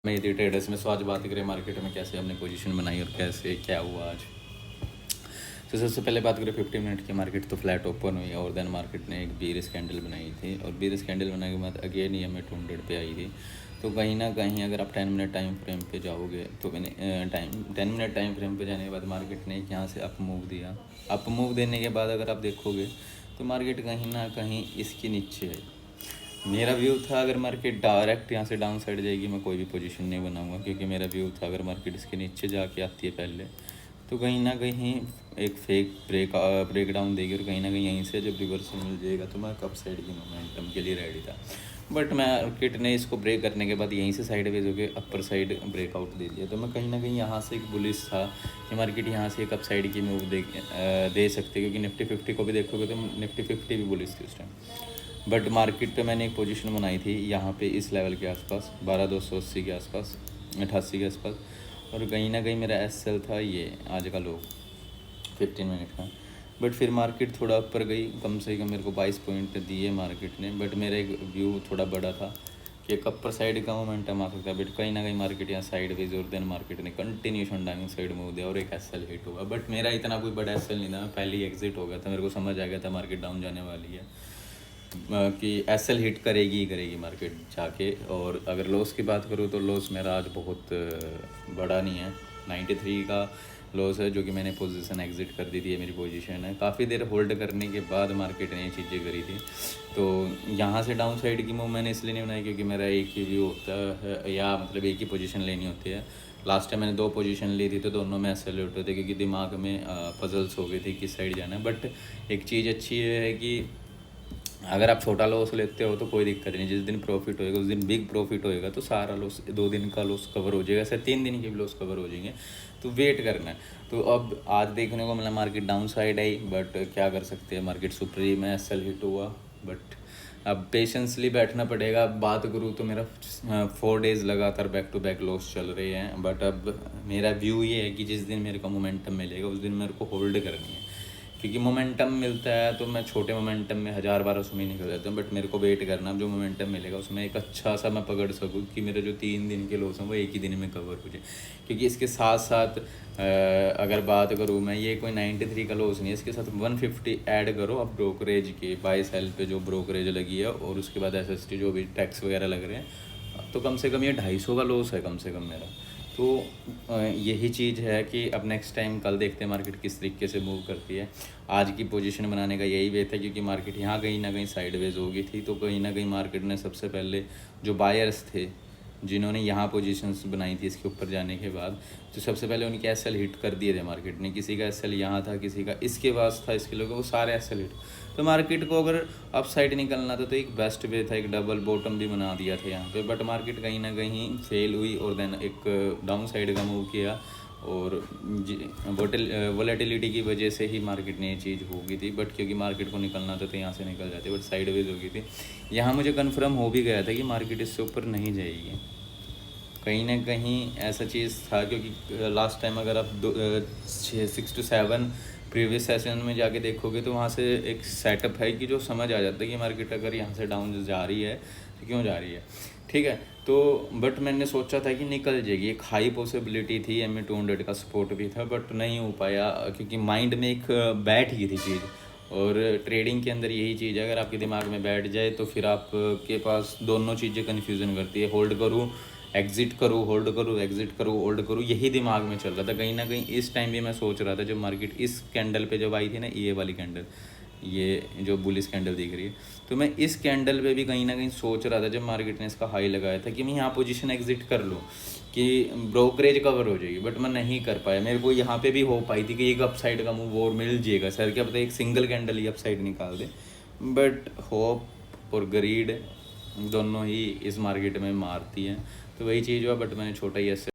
मैं यदि ट्रेडर्स में, सो आज बात करें मार्केट में कैसे हमने पोजीशन बनाई और कैसे क्या हुआ आज। तो सबसे पहले बात करें 50 मिनट की, मार्केट तो फ्लैट ओपन हुई और देन मार्केट ने एक बीरिश कैंडल बनाई थी और बीरिश कैंडल बनाने के बाद अगेन ये हमें 200 पे आई थी। तो कहीं ना कहीं अगर आप 10 मिनट टाइम फ्रेम पे जाओगे तो मैंने 10 मिनट टाइम फ्रेम पे जाने के बाद मार्केट ने यहाँ से अप मूव दिया। अप मूव देने के बाद अगर आप देखोगे तो मार्केट कहीं ना कहीं इसके नीचे है। मेरा व्यू था अगर मार्केट डायरेक्ट यहाँ से डाउन साइड जाएगी मैं कोई भी पोजीशन नहीं बनाऊंगा, क्योंकि मेरा व्यू था अगर मार्केट इसके नीचे जाके आती है पहले तो कहीं ना कहीं एक फेक ब्रेक डाउन देगी और कहीं ना कहीं यहीं से जब रिवर्सल मिल जाएगा तो मैं कप साइड की मोमेंटम के लिए रेडी था। बट मार्केट ने इसको ब्रेक करने के बाद यहीं से साइडवेज होकर अपर साइड ब्रेकआउट दे दिया। तो मैं कहीं ना कहीं यहाँ से एक बुलिश था कि मार्केट यहाँ से एक अप साइड की मूव दे सकते, क्योंकि निफ्टी 50 को भी देखोगे तो निफ्टी 50 भी बुलिश थी उस टाइम। बट मार्केट पे मैंने एक पोजीशन बनाई थी यहाँ पे इस लेवल के आसपास 12,280 के आसपास, 88 के आसपास, और कहीं ना कहीं मेरा एसएल था ये आज का लो 15 मिनट का। बट फिर मार्केट थोड़ा ऊपर गई, कम से कम मेरे को 22 पॉइंट दिए मार्केट ने। बट मेरा एक व्यू थोड़ा बड़ा था कि एक अपर साइड का मोमेंटम आ सकता है, बट कहीं ना कहीं मार्केट यहाँ साइडवेज और देन मार्केट ने कंटिन्यूशन डाउन साइड मूव दिया और एक एसएल हिट हुआ। बट मेरा इतना कोई बड़ा एसएल नहीं था, मैं पहले ही एग्जिट हो गया था, मेरे को समझ आ गया था मार्केट डाउन जाने वाली है कि एसएल हिट करेगी ही करेगी मार्केट जाके। और अगर लॉस की बात करूँ तो लॉस मेरा आज बहुत बड़ा नहीं है, 93 का लॉस है, जो कि मैंने पोजीशन एग्जिट कर दी थी। ये मेरी पोजीशन है। काफ़ी देर होल्ड करने के बाद मार्केट ने ये चीज़ें करी थी। तो यहाँ से डाउन साइड की मूव मैंने इसलिए नहीं बनाई क्योंकि मेरा एक ही व्यू होता है, या मतलब एक ही पोजीशन लेनी होती है। लास्ट टाइम मैंने 2 पोजीशन ली थी तो दोनों में एसएल हिट होते क्योंकि दिमाग में पजल्स हो गई थी किस साइड जाना है। बट एक चीज़ अच्छी है कि अगर आप छोटा लॉस लेते हो तो कोई दिक्कत नहीं, जिस दिन प्रॉफिट होएगा उस दिन बिग प्रॉफिट होएगा तो सारा लॉस 2 दिन का लॉस कवर हो जाएगा, ऐसे 3 दिन के भी लॉस कवर हो जाएंगे। तो वेट करना है। तो अब आज देखने को मिला market down side I, but क्या कर सकते हैं, मार्केट सुप्रीम है, एसएल हिट हुआ। बट अब पेशेंसली बैठना पड़ेगा। अब बात करूँ तो मेरा 4 डेज़ लगातार बैक टू बैक लॉस चल रहे हैं। बट अब मेरा व्यू ये है कि जिस दिन मेरे को मोमेंटम मिलेगा उस दिन मेरे को होल्ड करनी है, क्योंकि मोमेंटम मिलता है तो मैं छोटे मोमेंटम में 1000-1200 में निकल जाता हूँ। बट मेरे को वेट करना, जो मोमेंटम मिलेगा उसमें एक अच्छा सा मैं पकड़ सकूँ कि मेरे जो 3 दिन के लॉस हैं वो एक ही दिन में कवर हो जाए। क्योंकि इसके साथ साथ अगर बात करूँ मैं, ये कोई 93 का लॉस नहीं है, इसके साथ 150 ऐड करो अब ब्रोकरेज के, बाय सेल पे जो ब्रोकरेज लगी है और उसके बाद एसएसटी जो भी टैक्स वगैरह लग रहे हैं, तो कम से कम ये 250 का लॉस है कम से कम मेरा। तो यही चीज़ है कि अब नेक्स्ट टाइम कल देखते हैं मार्केट किस तरीके से मूव करती है। आज की पोजीशन बनाने का यही वे था, क्योंकि मार्केट यहाँ कहीं ना कहीं साइडवेज हो गई थी। तो कहीं ना कहीं मार्केट ने सबसे पहले जो बायर्स थे जिन्होंने यहाँ पोजीशंस बनाई थी इसके ऊपर जाने के बाद, तो सबसे पहले उनके एसएल हिट कर दिए थे मार्केट ने। किसी का एसएल यहाँ था, किसी का इसके पास था, इसके लोगों, वो सारे एसएल हिट। तो मार्केट को अगर अप साइड निकलना था तो एक बेस्ट वे था, एक डबल बॉटम भी बना दिया था यहाँ पे। बट मार्केट कहीं ना कहीं फेल हुई और देन एक डाउन साइड का मूव किया और वोलेटिलिटी की वजह से ही मार्केट ने ये चीज़ हो गई थी। बट क्योंकि मार्केट को निकलना था तो यहाँ से निकल जाते, बट साइडवेज हो गई थी। यहाँ मुझे कन्फर्म हो भी गया था कि मार्केट इससे ऊपर नहीं जाएगी। कहीं ना कहीं ऐसा चीज़ था, क्योंकि लास्ट टाइम अगर आप 6 to 7 प्रीवियस सेशन में जाके देखोगे तो वहाँ से एक सेटअप है कि जो समझ आ जाता है कि मार्केट अगर यहाँ से डाउन जा रही है तो क्यों जा रही है, ठीक है। तो बट मैंने सोचा था कि निकल जाएगी, एक हाई पॉसिबिलिटी थी, MA 200 का सपोर्ट भी था, बट नहीं हो पाया क्योंकि माइंड में एक बैठ गई थी चीज़। और ट्रेडिंग के अंदर यही चीज़ है, अगर आपके दिमाग में बैठ जाए तो फिर आपके पास दोनों चीज़ें कन्फ्यूज़न करती है, होल्ड करूँ एग्जिट करूँ, होल्ड करूँ एग्जिट करूँ, होल्ड करूँ, यही दिमाग में चल रहा था। कहीं ना कहीं इस टाइम भी मैं सोच रहा था जब मार्केट इस कैंडल पे जब आई थी ना, ये वाली कैंडल, ये जो बुलिश कैंडल दिख रही है, तो मैं इस कैंडल पे भी कहीं ना कहीं सोच रहा था जब मार्केट ने इसका हाई लगाया था कि मैं यहाँ पोजीशन एग्जिट कर लूँ कि ब्रोकरेज कवर हो जाएगी। बट मैं नहीं कर पाया। मेरे को यहाँ पे भी हो पाई थी कि एक अप साइड का मूव और मिल जाएगा, सर क्या पता एक सिंगल कैंडल ही अप साइड निकाल दे। बट होप और ग्रीड दोनों ही इस मार्केट में मारती हैं, तो वही चीज़ हुआ। बट मैंने छोटा ही ऐसे